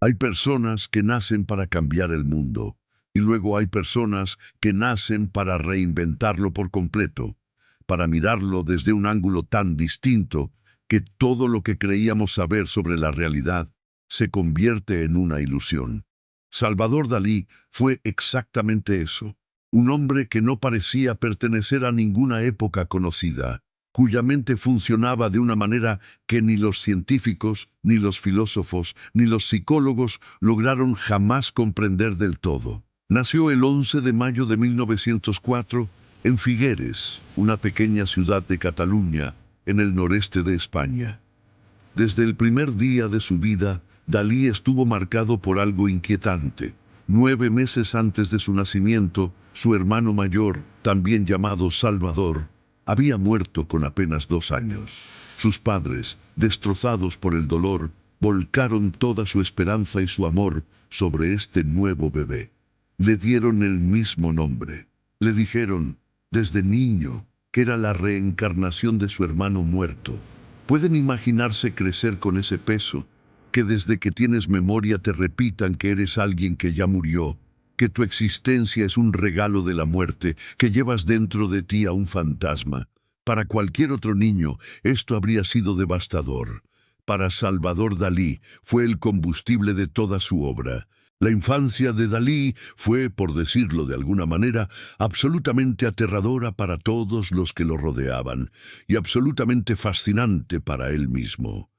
Hay personas que nacen para cambiar el mundo y luego hay personas que nacen para reinventarlo por completo, para mirarlo desde un ángulo tan distinto que todo lo que creíamos saber sobre la realidad se convierte en una ilusión. Salvador Dalí fue exactamente eso, un hombre que no parecía pertenecer a ninguna época conocida, cuya mente funcionaba de una manera que ni los científicos, ni los filósofos, ni los psicólogos lograron jamás comprender del todo. Nació el 11 de mayo de 1904 en Figueres, una pequeña ciudad de Cataluña, en el noreste de España. Desde el primer día de su vida, Dalí estuvo marcado por algo inquietante. 9 meses antes de su nacimiento, su hermano mayor, también llamado Salvador, había muerto con apenas 2 años. Sus padres, destrozados por el dolor, volcaron toda su esperanza y su amor sobre este nuevo bebé. Le dieron el mismo nombre. Le dijeron, desde niño, que era la reencarnación de su hermano muerto. ¿Pueden imaginarse crecer con ese peso? Que desde que tienes memoria te repitan que eres alguien que ya murió, que tu existencia es un regalo de la muerte, que llevas dentro de ti a un fantasma. Para cualquier otro niño, esto habría sido devastador. Para Salvador Dalí fue el combustible de toda su obra. La infancia de Dalí fue, por decirlo de alguna manera, absolutamente aterradora para todos los que lo rodeaban y absolutamente fascinante para él mismo.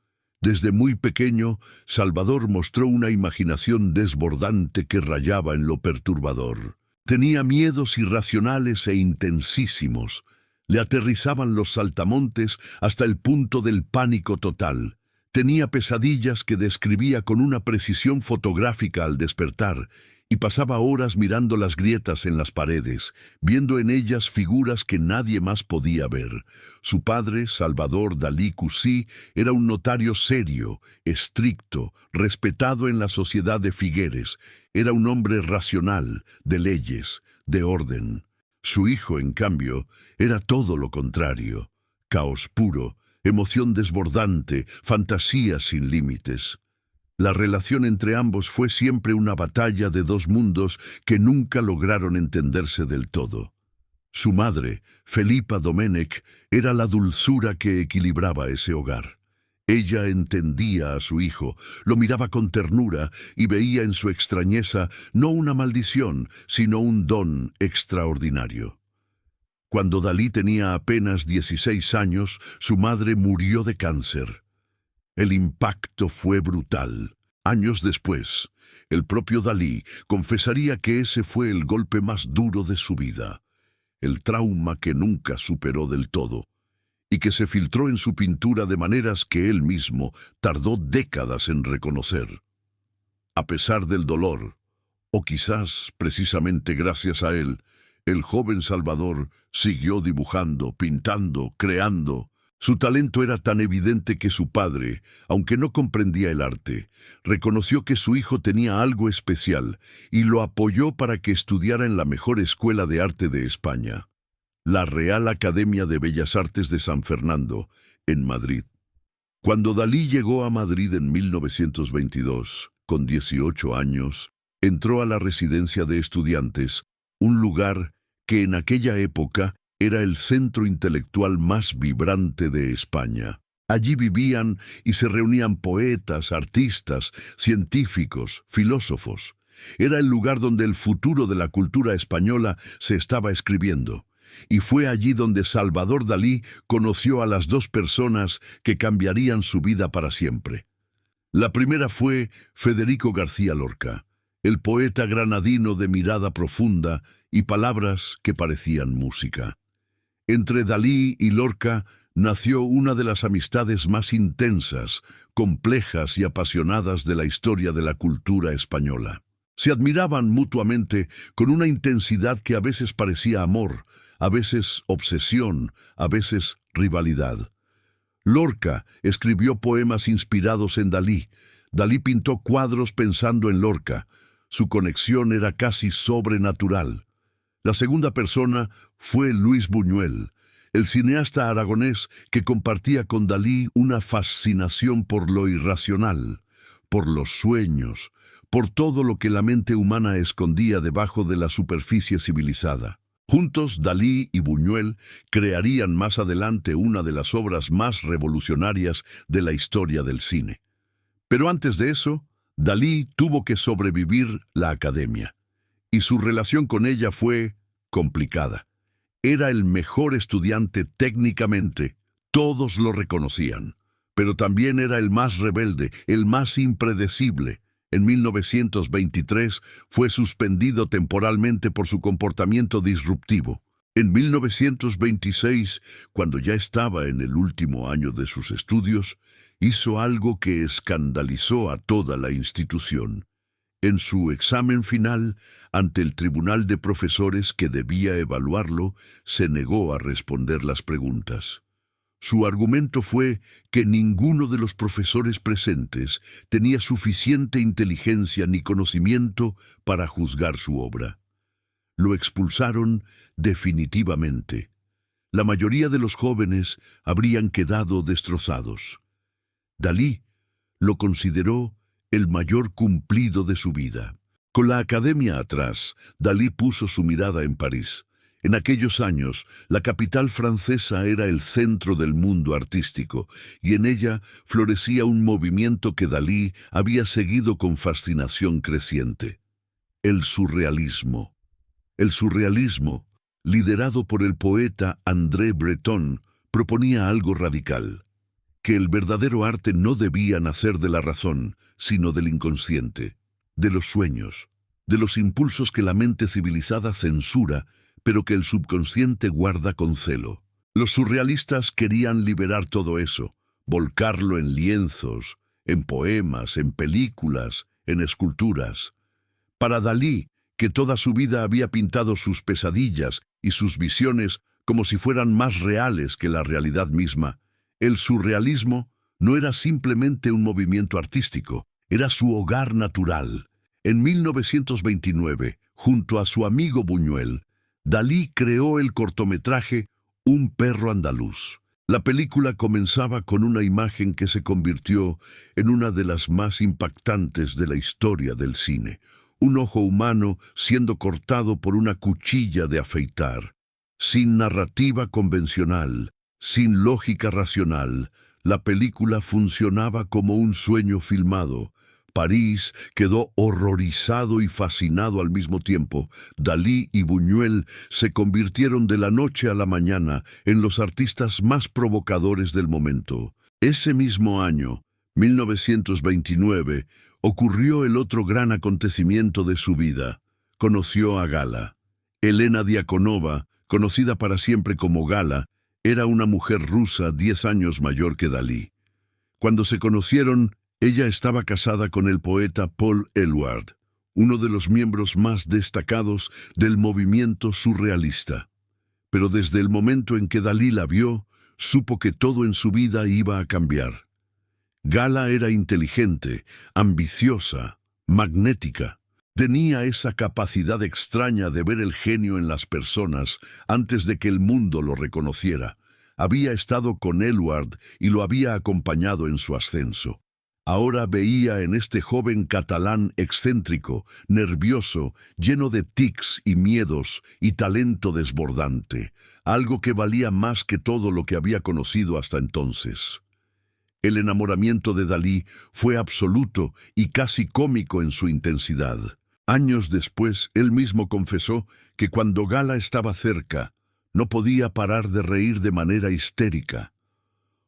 Desde muy pequeño, Salvador mostró una imaginación desbordante que rayaba en lo perturbador. Tenía miedos irracionales e intensísimos. Le aterrizaban los saltamontes hasta el punto del pánico total. Tenía pesadillas que describía con una precisión fotográfica al despertar, y pasaba horas mirando las grietas en las paredes, viendo en ellas figuras que nadie más podía ver. Su padre, Salvador Dalí Cusí, era un notario serio, estricto, respetado en la sociedad de Figueres. Era un hombre racional, de leyes, de orden. Su hijo, en cambio, era todo lo contrario: caos puro, emoción desbordante, fantasía sin límites. La relación entre ambos fue siempre una batalla de dos mundos que nunca lograron entenderse del todo. Su madre, Felipa Domènech, era la dulzura que equilibraba ese hogar. Ella entendía a su hijo, lo miraba con ternura y veía en su extrañeza no una maldición, sino un don extraordinario. Cuando Dalí tenía apenas 16 años, su madre murió de cáncer. El impacto fue brutal. Años después, el propio Dalí confesaría que ese fue el golpe más duro de su vida, el trauma que nunca superó del todo, y que se filtró en su pintura de maneras que él mismo tardó décadas en reconocer. A pesar del dolor, o quizás precisamente gracias a él, el joven Salvador siguió dibujando, pintando, creando. Su talento era tan evidente que su padre, aunque no comprendía el arte, reconoció que su hijo tenía algo especial y lo apoyó para que estudiara en la mejor escuela de arte de España, la Real Academia de Bellas Artes de San Fernando, en Madrid. Cuando Dalí llegó a Madrid en 1922, con 18 años, entró a la residencia de estudiantes, un lugar que en aquella época era el centro intelectual más vibrante de España. Allí vivían y se reunían poetas, artistas, científicos, filósofos. Era el lugar donde el futuro de la cultura española se estaba escribiendo. Y fue allí donde Salvador Dalí conoció a las dos personas que cambiarían su vida para siempre. La primera fue Federico García Lorca, el poeta granadino de mirada profunda y palabras que parecían música. Entre Dalí y Lorca nació una de las amistades más intensas, complejas y apasionadas de la historia de la cultura española. Se admiraban mutuamente con una intensidad que a veces parecía amor, a veces obsesión, a veces rivalidad. Lorca escribió poemas inspirados en Dalí. Dalí pintó cuadros pensando en Lorca. Su conexión era casi sobrenatural. La segunda persona fue Luis Buñuel, el cineasta aragonés que compartía con Dalí una fascinación por lo irracional, por los sueños, por todo lo que la mente humana escondía debajo de la superficie civilizada. Juntos, Dalí y Buñuel crearían más adelante una de las obras más revolucionarias de la historia del cine. Pero antes de eso, Dalí tuvo que sobrevivir la academia, y su relación con ella fue complicada. Era el mejor estudiante técnicamente, todos lo reconocían, pero también era el más rebelde, el más impredecible. En 1923 fue suspendido temporalmente por su comportamiento disruptivo. En 1926, cuando ya estaba en el último año de sus estudios, hizo algo que escandalizó a toda la institución. En su examen final, ante el tribunal de profesores que debía evaluarlo, se negó a responder las preguntas. Su argumento fue que ninguno de los profesores presentes tenía suficiente inteligencia ni conocimiento para juzgar su obra. Lo expulsaron definitivamente. La mayoría de los jóvenes habrían quedado destrozados. Dalí lo consideró el mayor cumplido de su vida. Con la academia atrás, Dalí puso su mirada en París. En aquellos años, la capital francesa era el centro del mundo artístico, y en ella florecía un movimiento que Dalí había seguido con fascinación creciente: el surrealismo. El surrealismo, liderado por el poeta André Breton, proponía algo radical: que el verdadero arte no debía nacer de la razón, sino del inconsciente, de los sueños, de los impulsos que la mente civilizada censura, pero que el subconsciente guarda con celo. Los surrealistas querían liberar todo eso, volcarlo en lienzos, en poemas, en películas, en esculturas. Para Dalí, que toda su vida había pintado sus pesadillas y sus visiones como si fueran más reales que la realidad misma, el surrealismo no era simplemente un movimiento artístico, era su hogar natural. En 1929, junto a su amigo Buñuel, Dalí creó el cortometraje Un perro andaluz. La película comenzaba con una imagen que se convirtió en una de las más impactantes de la historia del cine: un ojo humano siendo cortado por una cuchilla de afeitar. Sin narrativa convencional, sin lógica racional, la película funcionaba como un sueño filmado. París quedó horrorizado y fascinado al mismo tiempo. Dalí y Buñuel se convirtieron de la noche a la mañana en los artistas más provocadores del momento. Ese mismo año, 1929, ocurrió el otro gran acontecimiento de su vida. Conoció a Gala. Elena Diakonova, conocida para siempre como Gala, era una mujer rusa 10 años mayor que Dalí. Cuando se conocieron, ella estaba casada con el poeta Paul Eluard, uno de los miembros más destacados del movimiento surrealista. Pero desde el momento en que Dalí la vio, supo que todo en su vida iba a cambiar. Gala era inteligente, ambiciosa, magnética. Tenía esa capacidad extraña de ver el genio en las personas antes de que el mundo lo reconociera. Había estado con Eluard y lo había acompañado en su ascenso. Ahora veía en este joven catalán excéntrico, nervioso, lleno de tics y miedos y talento desbordante, algo que valía más que todo lo que había conocido hasta entonces. El enamoramiento de Dalí fue absoluto y casi cómico en su intensidad. Años después, él mismo confesó que cuando Gala estaba cerca, no podía parar de reír de manera histérica.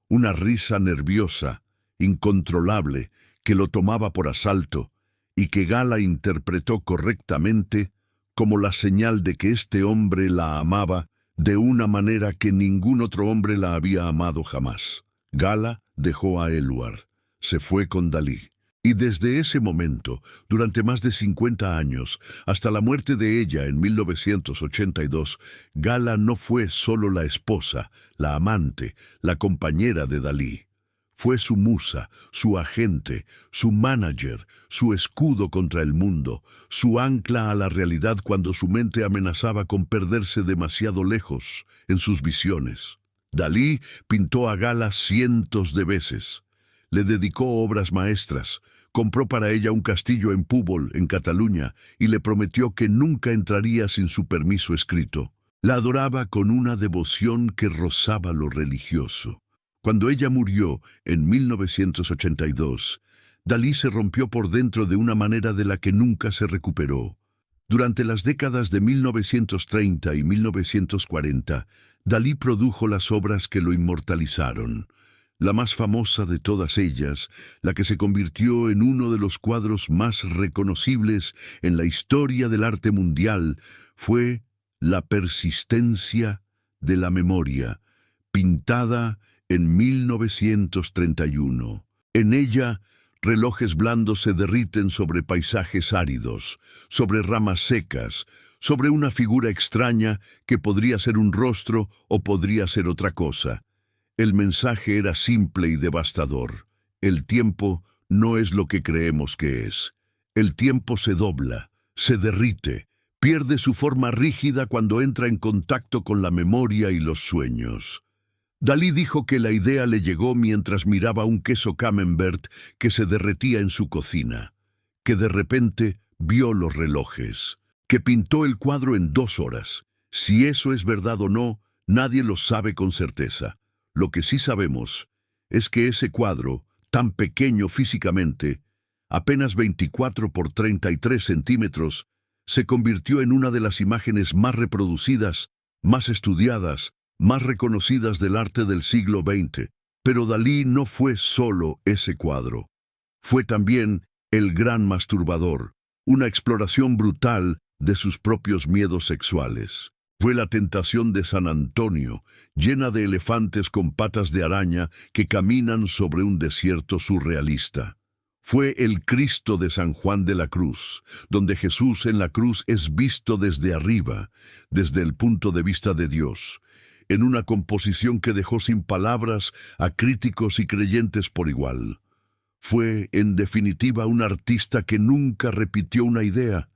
Una risa nerviosa, incontrolable, que lo tomaba por asalto, y que Gala interpretó correctamente como la señal de que este hombre la amaba de una manera que ningún otro hombre la había amado jamás. Gala dejó a Eluard, se fue con Dalí, y desde ese momento, durante más de 50 años, hasta la muerte de ella en 1982, Gala no fue solo la esposa, la amante, la compañera de Dalí. Fue su musa, su agente, su manager, su escudo contra el mundo, su ancla a la realidad cuando su mente amenazaba con perderse demasiado lejos en sus visiones. Dalí pintó a Gala cientos de veces. Le dedicó obras maestras, compró para ella un castillo en Púbol, en Cataluña, y le prometió que nunca entraría sin su permiso escrito. La adoraba con una devoción que rozaba lo religioso. Cuando ella murió, en 1982, Dalí se rompió por dentro de una manera de la que nunca se recuperó. Durante las décadas de 1930 y 1940, Dalí produjo las obras que lo inmortalizaron. La más famosa de todas ellas, la que se convirtió en uno de los cuadros más reconocibles en la historia del arte mundial, fue La persistencia de la memoria, pintada en 1931. En ella, relojes blandos se derriten sobre paisajes áridos, sobre ramas secas, sobre una figura extraña que podría ser un rostro o podría ser otra cosa. El mensaje era simple y devastador. El tiempo no es lo que creemos que es. El tiempo se dobla, se derrite, pierde su forma rígida cuando entra en contacto con la memoria y los sueños. Dalí dijo que la idea le llegó mientras miraba un queso camembert que se derretía en su cocina, que de repente vio los relojes, que pintó el cuadro en 2 horas. Si eso es verdad o no, nadie lo sabe con certeza. Lo que sí sabemos es que ese cuadro, tan pequeño físicamente, apenas 24 por 33 centímetros, se convirtió en una de las imágenes más reproducidas, más estudiadas, más reconocidas del arte del siglo XX. Pero Dalí no fue solo ese cuadro. Fue también El gran masturbador, una exploración brutal de sus propios miedos sexuales. Fue La tentación de San Antonio, llena de elefantes con patas de araña que caminan sobre un desierto surrealista. Fue El Cristo de San Juan de la Cruz, donde Jesús en la cruz es visto desde arriba, desde el punto de vista de Dios, en una composición que dejó sin palabras a críticos y creyentes por igual. Fue, en definitiva, un artista que nunca repitió una idea,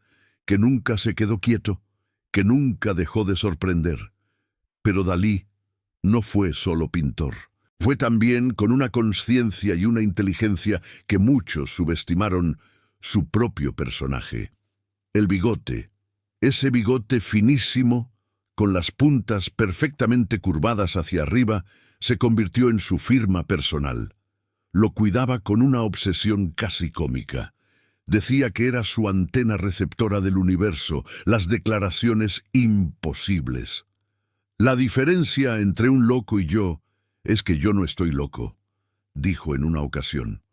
que nunca se quedó quieto, que nunca dejó de sorprender. Pero Dalí no fue solo pintor. Fue también, con una conciencia y una inteligencia que muchos subestimaron, su propio personaje. El bigote, ese bigote finísimo, con las puntas perfectamente curvadas hacia arriba, se convirtió en su firma personal. Lo cuidaba con una obsesión casi cómica. Decía que era su antena receptora del universo, las declaraciones imposibles. La diferencia entre un loco y yo es que yo no estoy loco, dijo en una ocasión.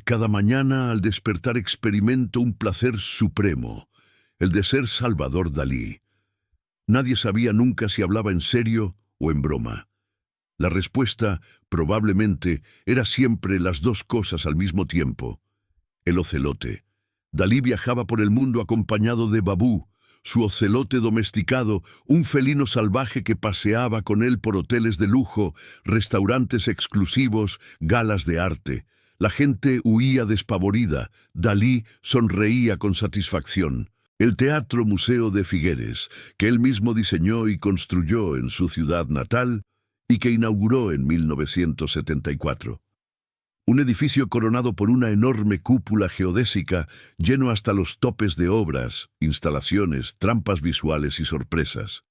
Cada mañana al despertar experimento un placer supremo, el de ser Salvador Dalí. Nadie sabía nunca si hablaba en serio o en broma. La respuesta, probablemente, era siempre las 2 cosas al mismo tiempo. El ocelote. Dalí viajaba por el mundo acompañado de Babú, su ocelote domesticado, un felino salvaje que paseaba con él por hoteles de lujo, restaurantes exclusivos, galas de arte. La gente huía despavorida. Dalí sonreía con satisfacción. El Teatro Museo de Figueres, que él mismo diseñó y construyó en su ciudad natal y que inauguró en 1974. Un edificio coronado por una enorme cúpula geodésica, lleno hasta los topes de obras, instalaciones, trampas visuales y sorpresas.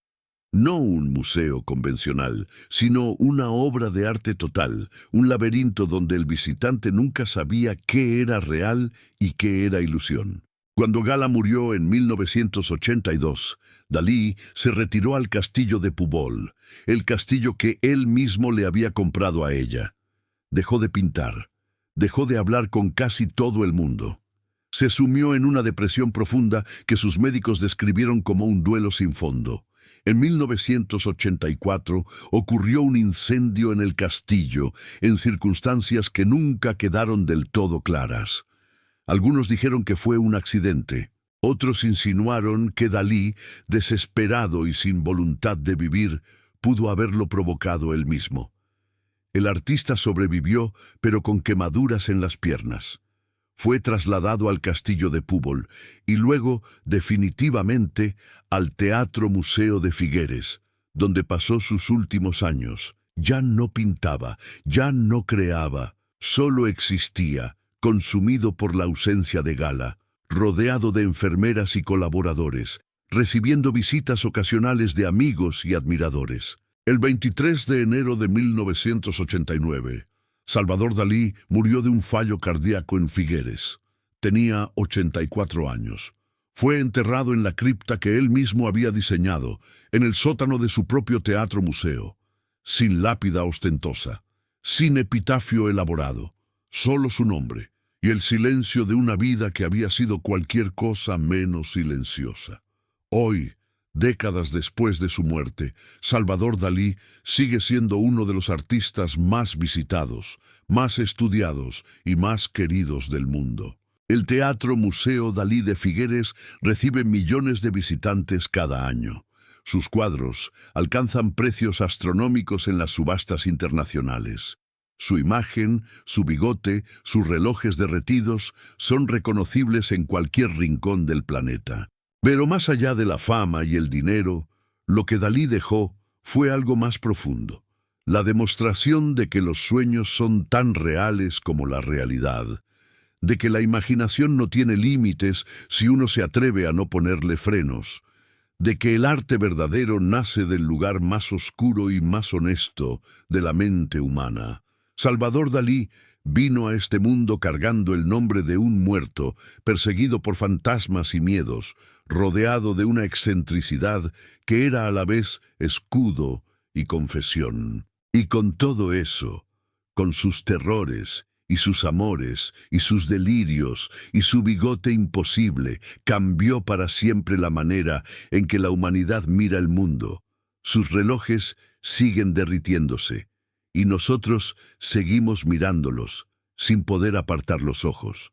No un museo convencional, sino una obra de arte total, un laberinto donde el visitante nunca sabía qué era real y qué era ilusión. Cuando Gala murió en 1982, Dalí se retiró al castillo de Púbol, el castillo que él mismo le había comprado a ella. Dejó de pintar, dejó de hablar con casi todo el mundo. Se sumió en una depresión profunda que sus médicos describieron como un duelo sin fondo. En 1984 ocurrió un incendio en el castillo, en circunstancias que nunca quedaron del todo claras. Algunos dijeron que fue un accidente. Otros insinuaron que Dalí, desesperado y sin voluntad de vivir, pudo haberlo provocado él mismo. El artista sobrevivió, pero con quemaduras en las piernas. Fue trasladado al castillo de Púbol y luego, definitivamente, al Teatro Museo de Figueres, donde pasó sus últimos años. Ya no pintaba, ya no creaba, solo existía, consumido por la ausencia de Gala, rodeado de enfermeras y colaboradores, recibiendo visitas ocasionales de amigos y admiradores. El 23 de enero de 1989, Salvador Dalí murió de un fallo cardíaco en Figueres. Tenía 84 años. Fue enterrado en la cripta que él mismo había diseñado, en el sótano de su propio teatro-museo, sin lápida ostentosa, sin epitafio elaborado, solo su nombre y el silencio de una vida que había sido cualquier cosa menos silenciosa. Hoy, décadas después de su muerte, Salvador Dalí sigue siendo uno de los artistas más visitados, más estudiados y más queridos del mundo. El Teatro Museo Dalí de Figueres recibe millones de visitantes cada año. Sus cuadros alcanzan precios astronómicos en las subastas internacionales. Su imagen, su bigote, sus relojes derretidos son reconocibles en cualquier rincón del planeta. Pero más allá de la fama y el dinero, lo que Dalí dejó fue algo más profundo. La demostración de que los sueños son tan reales como la realidad, de que la imaginación no tiene límites si uno se atreve a no ponerle frenos, de que el arte verdadero nace del lugar más oscuro y más honesto de la mente humana. Salvador Dalí vino a este mundo cargando el nombre de un muerto, perseguido por fantasmas y miedos, rodeado de una excentricidad que era a la vez escudo y confesión. Y con todo eso, con sus terrores y sus amores y sus delirios y su bigote imposible, cambió para siempre la manera en que la humanidad mira el mundo. Sus relojes siguen derritiéndose y nosotros seguimos mirándolos sin poder apartar los ojos.